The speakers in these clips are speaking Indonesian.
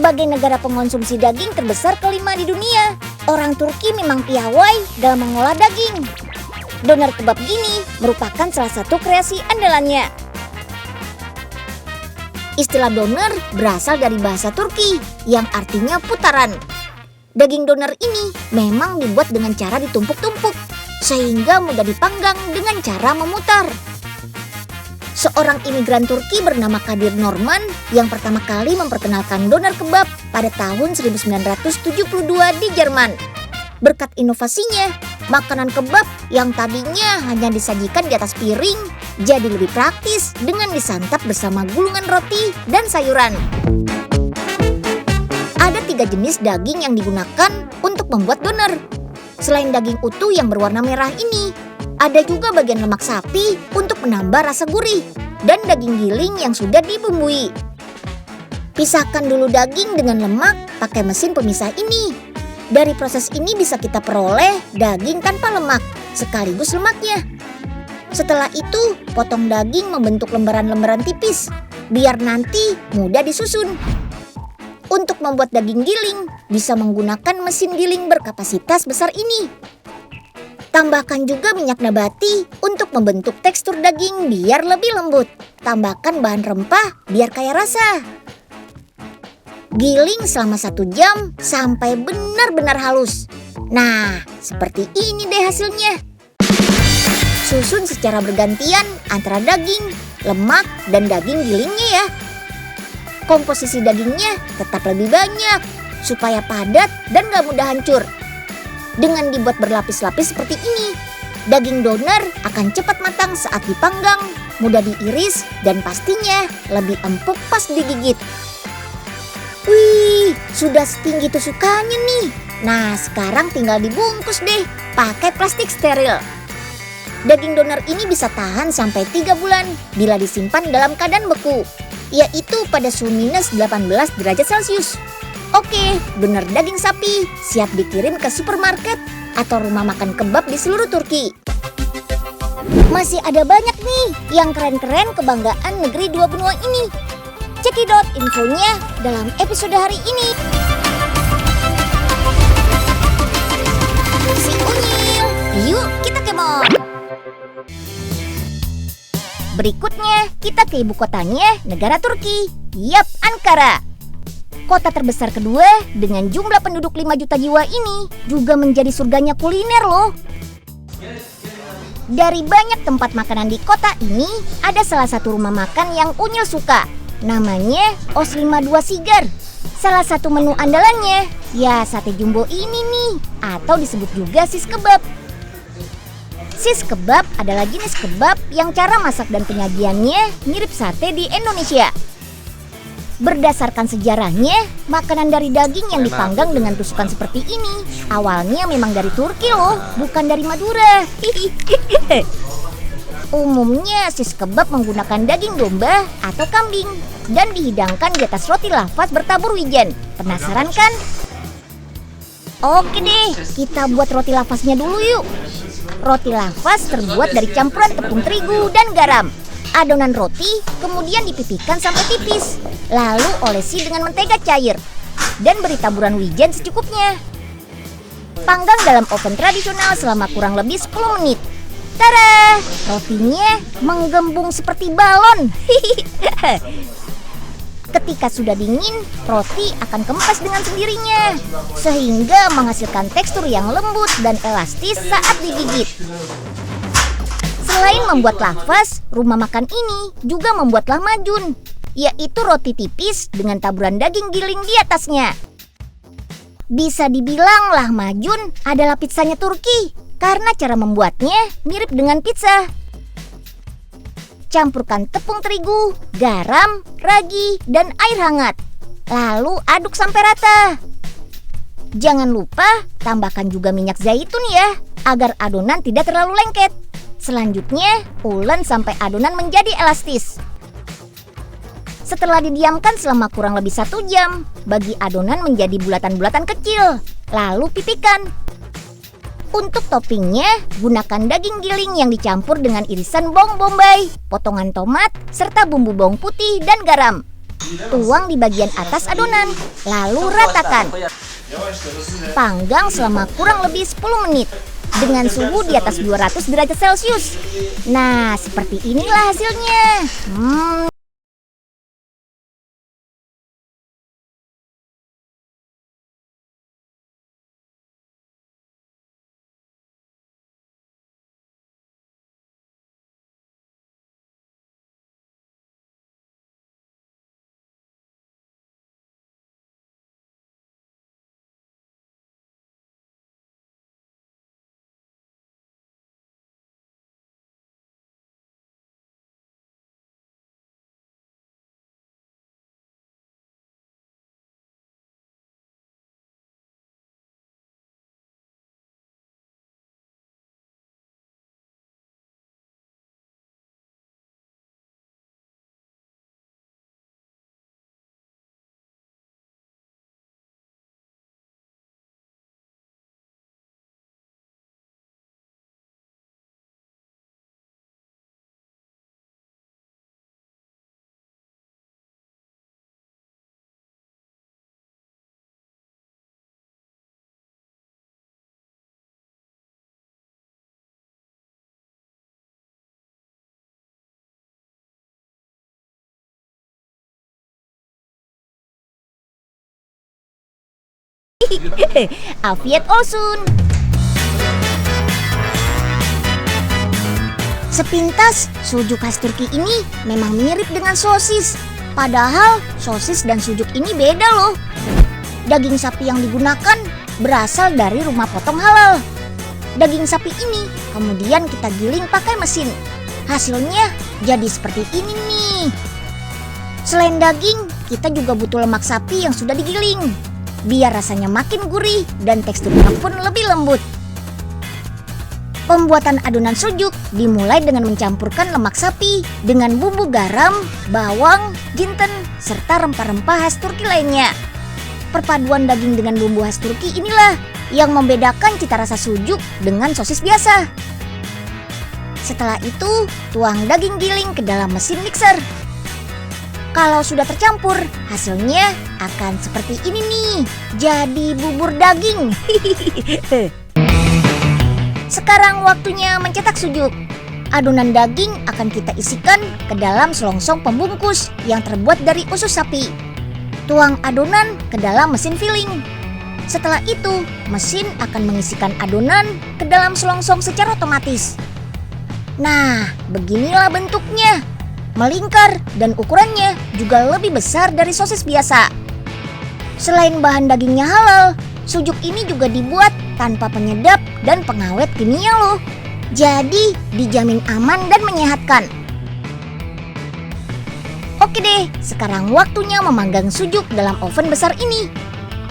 Sebagai negara pengonsumsi daging terbesar kelima di dunia, orang Turki memang piawai dalam mengolah daging. Doner kebab gini merupakan salah satu kreasi andalannya. Istilah doner berasal dari bahasa Turki yang artinya putaran. Daging doner ini memang dibuat dengan cara ditumpuk-tumpuk, sehingga mudah dipanggang dengan cara memutar. Seorang imigran Turki bernama Kadir Norman yang pertama kali memperkenalkan doner kebab pada tahun 1972 di Jerman. Berkat inovasinya, makanan kebab yang tadinya hanya disajikan di atas piring jadi lebih praktis dengan disantap bersama gulungan roti dan sayuran. Ada 3 jenis daging yang digunakan untuk membuat doner. Selain daging utuh yang berwarna merah ini, ada juga bagian lemak sapi untuk menambah rasa gurih dan daging giling yang sudah dibumbui. Pisahkan dulu daging dengan lemak pakai mesin pemisah ini. Dari proses ini bisa kita peroleh daging tanpa lemak, sekaligus lemaknya. Setelah itu, potong daging membentuk lembaran-lembaran tipis, biar nanti mudah disusun. Untuk membuat daging giling, bisa menggunakan mesin giling berkapasitas besar ini. Tambahkan juga minyak nabati untuk membentuk tekstur daging biar lebih lembut. Tambahkan bahan rempah biar kaya rasa. Giling selama 1 jam sampai benar-benar halus. Nah, seperti ini deh hasilnya. Susun secara bergantian antara daging, lemak, dan daging gilingnya ya. Komposisi dagingnya tetap lebih banyak supaya padat dan gak mudah hancur. Dengan dibuat berlapis-lapis seperti ini, daging doner akan cepat matang saat dipanggang, mudah diiris, dan pastinya lebih empuk pas digigit. Wih, sudah setinggi tusukannya nih. Nah, sekarang tinggal dibungkus deh pakai plastik steril. Daging doner ini bisa tahan sampai 3 bulan bila disimpan dalam keadaan beku, yaitu pada suhu minus 18 derajat Celcius. Oke, doner daging sapi siap dikirim ke supermarket atau rumah makan kebab di seluruh Turki. Masih ada banyak nih yang keren-keren kebanggaan negeri dua benua ini. Cekidot infonya dalam episode hari ini. Si Unyil, yuk kita kemon. Berikutnya kita ke ibu kotanya, negara Turki. Yap, Ankara. Kota terbesar kedua dengan jumlah penduduk 5 juta jiwa ini juga menjadi surganya kuliner loh. Dari banyak tempat makanan di kota ini, ada salah satu rumah makan yang Unyil suka. Namanya Os 52 Sigar. Salah satu menu andalannya ya sate jumbo ini nih, atau disebut juga sis kebab. Sis kebab adalah jenis kebab yang cara masak dan penyajiannya mirip sate di Indonesia. Berdasarkan sejarahnya, makanan dari daging yang dipanggang dengan tusukan seperti ini awalnya memang dari Turki loh, bukan dari Madura. Umumnya sis kebab menggunakan daging domba atau kambing dan dihidangkan di atas roti lafaz bertabur wijen. Penasaran kan? Oke deh, kita buat roti lafaznya dulu yuk. Roti lafaz terbuat dari campuran tepung terigu dan garam. Adonan roti kemudian dipipihkan sampai tipis, lalu olesi dengan mentega cair dan beri taburan wijen secukupnya. Panggang dalam oven tradisional selama kurang lebih 10 menit. Tada! Rotinya menggembung seperti balon. Ketika sudah dingin, roti akan kempes dengan sendirinya, sehingga menghasilkan tekstur yang lembut dan elastis saat digigit. Selain membuat lafaz, rumah makan ini juga membuat lahmacun, yaitu roti tipis dengan taburan daging giling di atasnya. Bisa dibilang lahmacun adalah pizzanya Turki, karena cara membuatnya mirip dengan pizza. Campurkan tepung terigu, garam, ragi, dan air hangat. Lalu aduk sampai rata. Jangan lupa tambahkan juga minyak zaitun ya, agar adonan tidak terlalu lengket. Selanjutnya, ulen sampai adonan menjadi elastis. Setelah didiamkan selama kurang lebih 1 jam, bagi adonan menjadi bulatan-bulatan kecil. Lalu pipihkan. Untuk toppingnya, gunakan daging giling yang dicampur dengan irisan bawang bombay, potongan tomat, serta bumbu bawang putih dan garam. Tuang di bagian atas adonan, lalu ratakan. Panggang selama kurang lebih 10 menit dengan suhu di atas 200 derajat Celcius. Nah, seperti inilah hasilnya. Afiyet olsun. Sepintas, sujuk khas Turki ini memang mirip dengan sosis. Padahal sosis dan sujuk ini beda loh. Daging sapi yang digunakan berasal dari rumah potong halal. Daging sapi ini kemudian kita giling pakai mesin. Hasilnya jadi seperti ini nih. Selain daging, kita juga butuh lemak sapi yang sudah digiling, biar rasanya makin gurih dan teksturnya pun lebih lembut. Pembuatan adonan sujuk dimulai dengan mencampurkan lemak sapi dengan bumbu garam, bawang, jinten, serta rempah-rempah khas Turki lainnya. Perpaduan daging dengan bumbu khas Turki inilah yang membedakan cita rasa sujuk dengan sosis biasa. Setelah itu, tuang daging giling ke dalam mesin mixer. Kalau sudah tercampur, hasilnya akan seperti ini nih. Jadi bubur daging. Sekarang waktunya mencetak sujuk. Adonan daging akan kita isikan ke dalam selongsong pembungkus yang terbuat dari usus sapi. Tuang adonan ke dalam mesin filling. Setelah itu, mesin akan mengisikan adonan ke dalam selongsong secara otomatis. Nah, beginilah bentuknya. Melingkar dan ukurannya juga lebih besar dari sosis biasa. Selain bahan dagingnya halal, sujuk ini juga dibuat tanpa penyedap dan pengawet kimia loh. Jadi dijamin aman dan menyehatkan. Oke deh, sekarang waktunya memanggang sujuk dalam oven besar ini.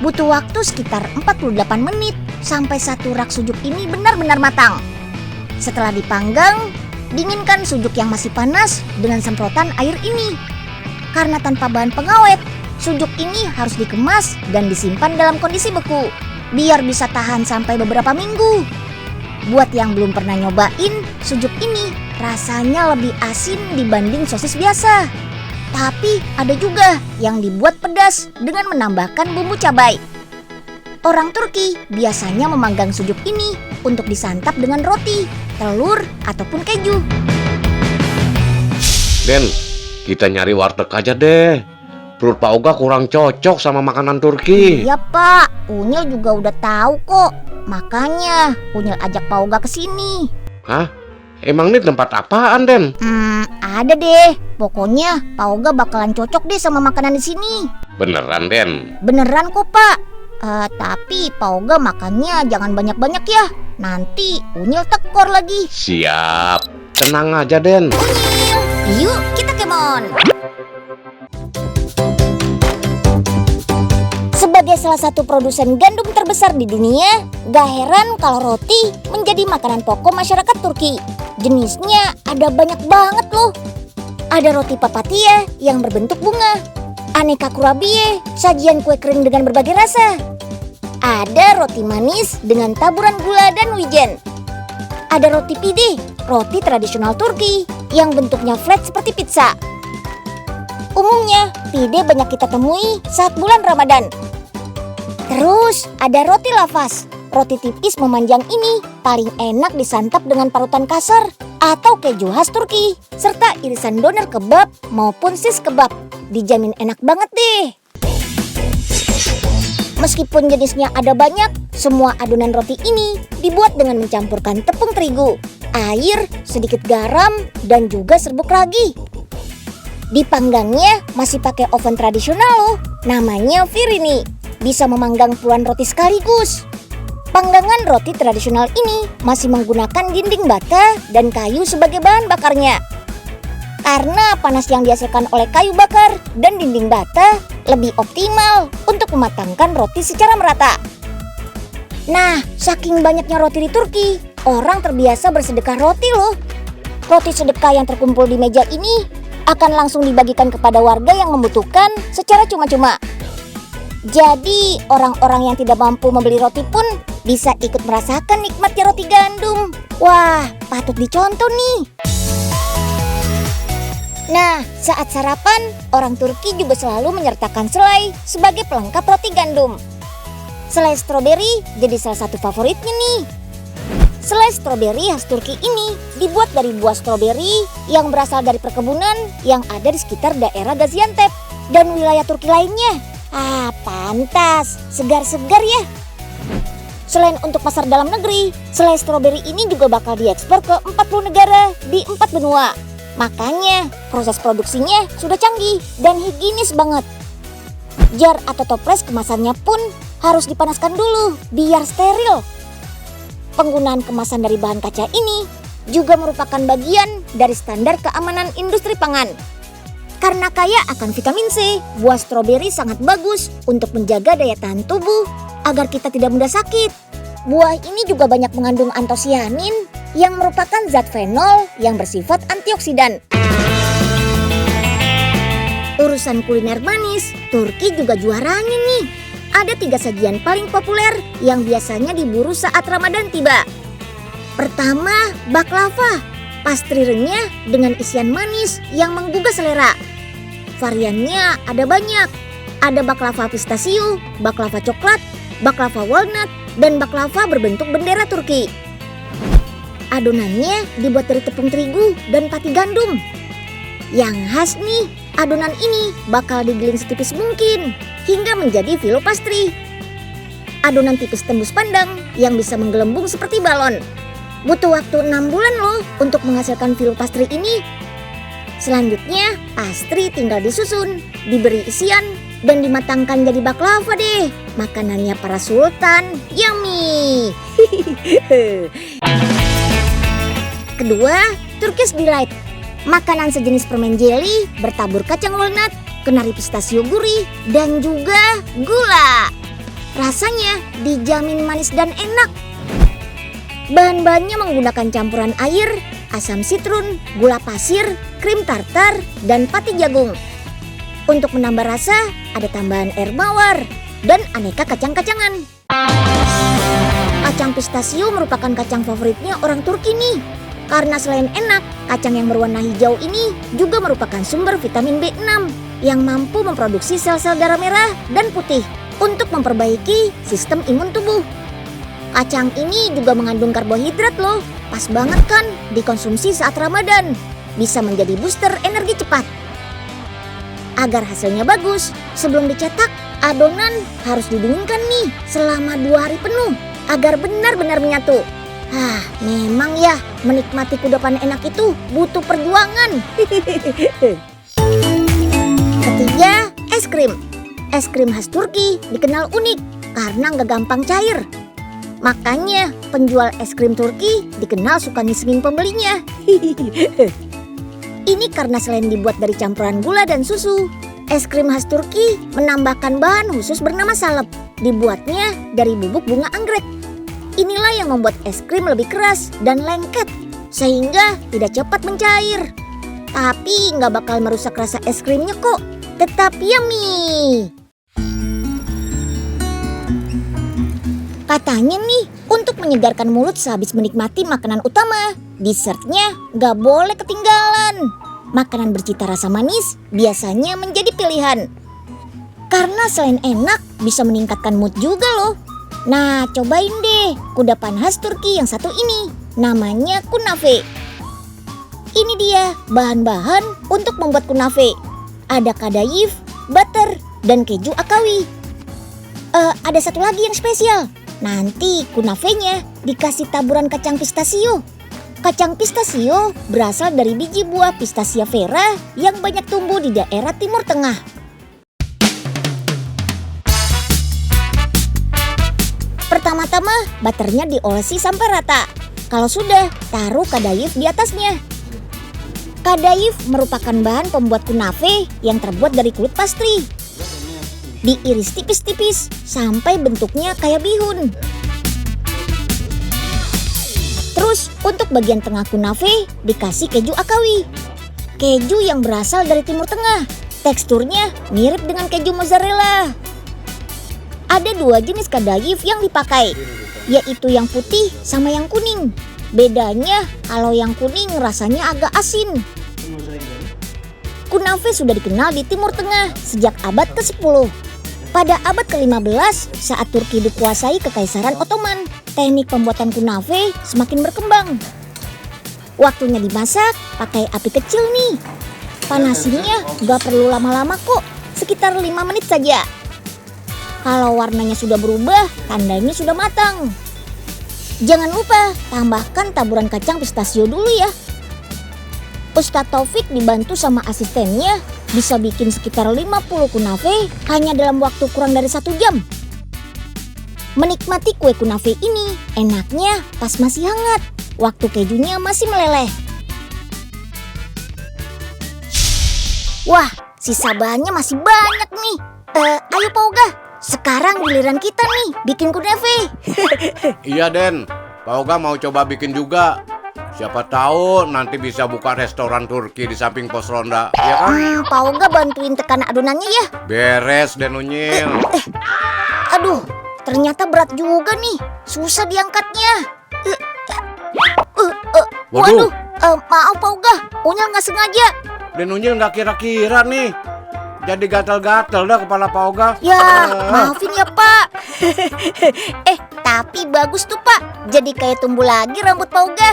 Butuh waktu sekitar 48 menit sampai satu rak sujuk ini benar-benar matang. Setelah dipanggang, dinginkan sujuk yang masih panas dengan semprotan air ini. Karena tanpa bahan pengawet, sujuk ini harus dikemas dan disimpan dalam kondisi beku, biar bisa tahan sampai beberapa minggu. Buat yang belum pernah nyobain, sujuk ini rasanya lebih asin dibanding sosis biasa. Tapi ada juga yang dibuat pedas dengan menambahkan bumbu cabai. Orang Turki biasanya memanggang sujuk ini untuk disantap dengan roti, telur, ataupun keju. Den, kita nyari warteg aja deh. Perut Pak Oga kurang cocok sama makanan Turki. Iya Pak, Unyil juga udah tahu kok. Makanya Unyil ajak Pak Oga ke sini. Hah? Emang ini tempat apaan, Den? Ada deh. Pokoknya Pak Oga bakalan cocok deh sama makanan di sini. Beneran, Den? Beneran kok Pak. Tapi Pak Oga makannya jangan banyak-banyak ya. Nanti Unyil tekor lagi. Siap. Tenang aja, Den. Unyil, yuk kita kemon. Sebagai salah satu produsen gandum terbesar di dunia, gak heran kalau roti menjadi makanan pokok masyarakat Turki. Jenisnya ada banyak banget loh. Ada roti papatya yang berbentuk bunga, aneka kurabiye, sajian kue kering dengan berbagai rasa. Ada roti manis dengan taburan gula dan wijen. Ada roti pide, roti tradisional Turki yang bentuknya flat seperti pizza. Umumnya, seperti deh banyak kita temui saat bulan Ramadan. Terus ada roti lafas. Roti tipis memanjang ini paling enak disantap dengan parutan kasar atau keju khas Turki, serta irisan doner kebab maupun sis kebab. Dijamin enak banget deh. Meskipun jenisnya ada banyak, semua adonan roti ini dibuat dengan mencampurkan tepung terigu, air, sedikit garam, dan juga serbuk ragi. Dipanggangnya masih pakai oven tradisional loh, namanya Virini. Bisa memanggang puluhan roti sekaligus. Panggangan roti tradisional ini masih menggunakan dinding bata dan kayu sebagai bahan bakarnya. Karena panas yang dihasilkan oleh kayu bakar dan dinding bata lebih optimal untuk mematangkan roti secara merata. Nah, saking banyaknya roti di Turki, orang terbiasa bersedekah roti loh. Roti sedekah yang terkumpul di meja ini akan langsung dibagikan kepada warga yang membutuhkan secara cuma-cuma. Jadi, orang-orang yang tidak mampu membeli roti pun bisa ikut merasakan nikmatnya roti gandum. Wah, patut dicontoh nih. Nah, saat sarapan, orang Turki juga selalu menyertakan selai sebagai pelengkap roti gandum. Selai stroberi jadi salah satu favoritnya nih. Selai stroberi khas Turki ini dibuat dari buah stroberi yang berasal dari perkebunan yang ada di sekitar daerah Gaziantep dan wilayah Turki lainnya. Ah, pantas, segar-segar ya. Selain untuk pasar dalam negeri, selai stroberi ini juga bakal diekspor ke 40 negara di 4 benua. Makanya proses produksinya sudah canggih dan higienis banget. Jar atau toples kemasannya pun harus dipanaskan dulu biar steril. Penggunaan kemasan dari bahan kaca ini juga merupakan bagian dari standar keamanan industri pangan. Karena kaya akan vitamin C, buah stroberi sangat bagus untuk menjaga daya tahan tubuh agar kita tidak mudah sakit. Buah ini juga banyak mengandung antosianin yang merupakan zat fenol yang bersifat antioksidan. Urusan kuliner manis, Turki juga juaranya nih. Ada 3 sajian paling populer yang biasanya diburu saat Ramadan tiba. Pertama, baklava. Pastry renyah dengan isian manis yang menggugah selera. Variannya ada banyak. Ada baklava pistasiu, baklava coklat, baklava walnut, dan baklava berbentuk bendera Turki. Adonannya dibuat dari tepung terigu dan pati gandum. Yang khas nih, adonan ini bakal digiling setipis mungkin hingga menjadi filo pastry. Adonan tipis tembus pandang yang bisa menggelembung seperti balon. Butuh waktu 6 bulan loh untuk menghasilkan filo pastry ini. Selanjutnya, pastry tinggal disusun, diberi isian, dan dimatangkan jadi baklava deh. Makanannya para sultan, yummy. Kedua, Turkish Delight. Makanan sejenis permen jelly bertabur kacang walnut, kenari pistasiu gurih, dan juga gula. Rasanya dijamin manis dan enak. Bahan-bahannya menggunakan campuran air, asam sitrun, gula pasir, krim tartar, dan pati jagung. Untuk menambah rasa, ada tambahan air mawar dan aneka kacang-kacangan. Kacang pistasiu merupakan kacang favoritnya orang Turki nih. Karena selain enak, kacang yang berwarna hijau ini juga merupakan sumber vitamin B6 yang mampu memproduksi sel-sel darah merah dan putih untuk memperbaiki sistem imun tubuh. Kacang ini juga mengandung karbohidrat loh, pas banget kan dikonsumsi saat Ramadan. Bisa menjadi booster energi cepat. Agar hasilnya bagus, sebelum dicetak, adonan harus didinginkan nih selama 2 hari penuh agar benar-benar menyatu. Memang ya, menikmati kudapan enak itu butuh perjuangan. Ketiga, es krim. Es krim khas Turki dikenal unik karena nggak gampang cair. Makanya penjual es krim Turki dikenal suka ngisengin pembelinya. Ini karena selain dibuat dari campuran gula dan susu, es krim khas Turki menambahkan bahan khusus bernama salep. Dibuatnya dari bubuk bunga anggrek. Inilah yang membuat es krim lebih keras dan lengket, sehingga tidak cepat mencair. Tapi nggak bakal merusak rasa es krimnya kok, tetap yummy. Katanya nih, untuk menyegarkan mulut sehabis menikmati makanan utama, dessertnya nggak boleh ketinggalan. makanan bercita rasa manis biasanya menjadi pilihan. Karena selain enak, bisa meningkatkan mood juga loh. Nah, cobain deh kudapan khas Turki yang satu ini. Namanya kunafe. Ini dia bahan-bahan untuk membuat kunafe. Ada kadayif, butter, dan keju akawi. Ada satu lagi yang spesial. Nanti kunafenya dikasih taburan kacang pistasio. Kacang pistasio berasal dari biji buah Pistacia vera yang banyak tumbuh di daerah Timur Tengah. Pertama-tama, butternya diolesi sampai rata. Kalau sudah, taruh kadayif di atasnya. Kadayif merupakan bahan pembuat kunafe yang terbuat dari kulit pastry. Diiris tipis-tipis sampai bentuknya kayak bihun. Terus untuk bagian tengah kunafe dikasih keju akawi. Keju yang berasal dari Timur Tengah. Teksturnya mirip dengan keju mozzarella. Ada dua jenis kadayif yang dipakai, yaitu yang putih sama yang kuning. Bedanya kalau yang kuning rasanya agak asin. Kunafe sudah dikenal di Timur Tengah sejak abad ke-10. Pada abad ke-15 saat Turki dikuasai Kekaisaran Ottoman, teknik pembuatan kunafe semakin berkembang. Waktunya dimasak pakai api kecil nih. Panasinya gak perlu lama-lama kok, sekitar 5 menit saja. Kalau warnanya sudah berubah, tandanya sudah matang. Jangan lupa tambahkan taburan kacang pistasio dulu ya. Ustadz Taufik dibantu sama asistennya bisa bikin sekitar 50 kunafe hanya dalam waktu kurang dari 1 jam. Menikmati kue kunafe ini enaknya pas masih hangat, waktu kejunya masih meleleh. Wah, sisa bahannya masih banyak nih. Ayo Pak Oga, sekarang giliran kita nih bikin kunafe. Iya Den, Pak Oga mau coba bikin juga. Siapa tahu nanti bisa buka restoran Turki di samping pos ronda, ya kan? Pak Oga bantuin tekan adonannya ya. Beres Den Unyil. Aduh, ternyata berat juga nih, susah diangkatnya. Waduh, maaf Pak Oga, Unyil nggak sengaja. Den Unyil nggak kira-kira nih. Jadi gatal-gatal dah kepala Pak Oga. Ya, maafin ya Pak. Tapi bagus tuh Pak. Jadi kayak tumbuh lagi rambut Pak Oga.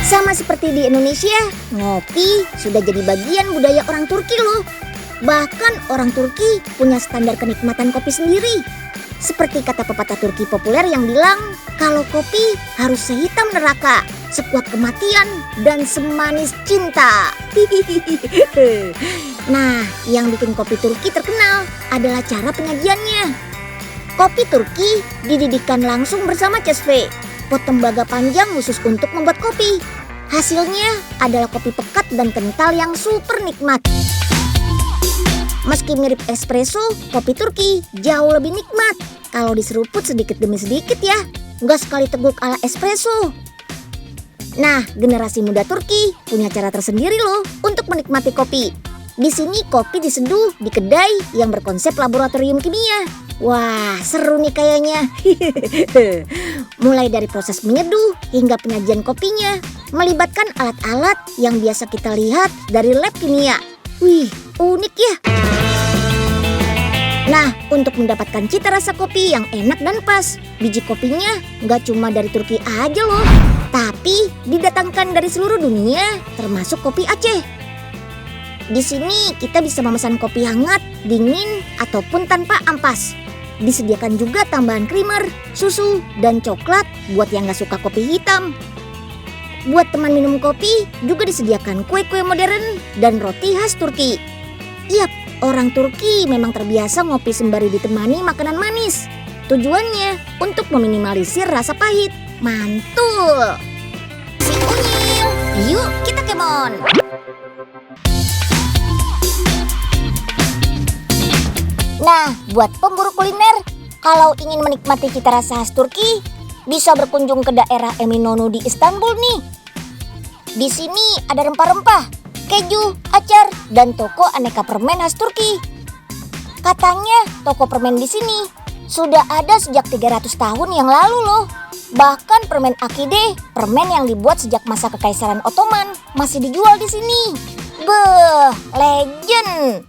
Sama seperti di Indonesia, ngopi sudah jadi bagian budaya orang Turki loh. Bahkan orang Turki punya standar kenikmatan kopi sendiri. Seperti kata pepatah Turki populer yang bilang, kalau kopi harus sehitam neraka, sekuat kematian, dan semanis cinta. Nah, yang bikin kopi Turki terkenal adalah cara penyajiannya. Kopi Turki dididihkan langsung bersama cesve, pot tembaga panjang khusus untuk membuat kopi. Hasilnya adalah kopi pekat dan kental yang super nikmat. Meski mirip espresso, kopi Turki jauh lebih nikmat kalau diseruput sedikit demi sedikit ya, nggak sekali teguk ala espresso. Nah, generasi muda Turki punya cara tersendiri loh untuk menikmati kopi. Di sini kopi diseduh di kedai yang berkonsep laboratorium kimia. Wah, seru nih kayaknya. Mulai dari proses menyeduh hingga penyajian kopinya, melibatkan alat-alat yang biasa kita lihat dari lab kimia. Wih, unik ya. Nah, untuk mendapatkan cita rasa kopi yang enak dan pas, biji kopinya nggak cuma dari Turki aja loh, tapi didatangkan dari seluruh dunia, termasuk kopi Aceh. Di sini kita bisa memesan kopi hangat, dingin, ataupun tanpa ampas. Disediakan juga tambahan krimer, susu, dan coklat buat yang nggak suka kopi hitam. Buat teman minum kopi, juga disediakan kue-kue modern dan roti khas Turki. Yap, orang Turki memang terbiasa ngopi sembari ditemani makanan manis. Tujuannya untuk meminimalisir rasa pahit. Mantul! Si Unyil, yuk kita kemon! Nah, buat pemburu kuliner, kalau ingin menikmati cita rasa khas Turki, bisa berkunjung ke daerah Eminönü di Istanbul nih. Di sini ada rempah-rempah, keju, acar, dan toko aneka permen khas Turki. Katanya toko permen di sini sudah ada sejak 300 tahun yang lalu loh. Bahkan permen Akide, permen yang dibuat sejak masa Kekaisaran Ottoman, masih dijual di sini. Beuh, legend.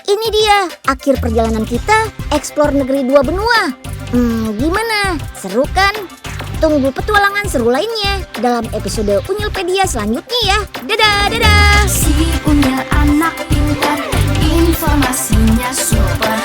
Ini dia akhir perjalanan kita eksplor negeri dua benua. Gimana? Seru kan? Tunggu petualangan seru lainnya dalam episode Unyilpedia selanjutnya ya. Dadah! Si Unyil anak pintar, informasinya super.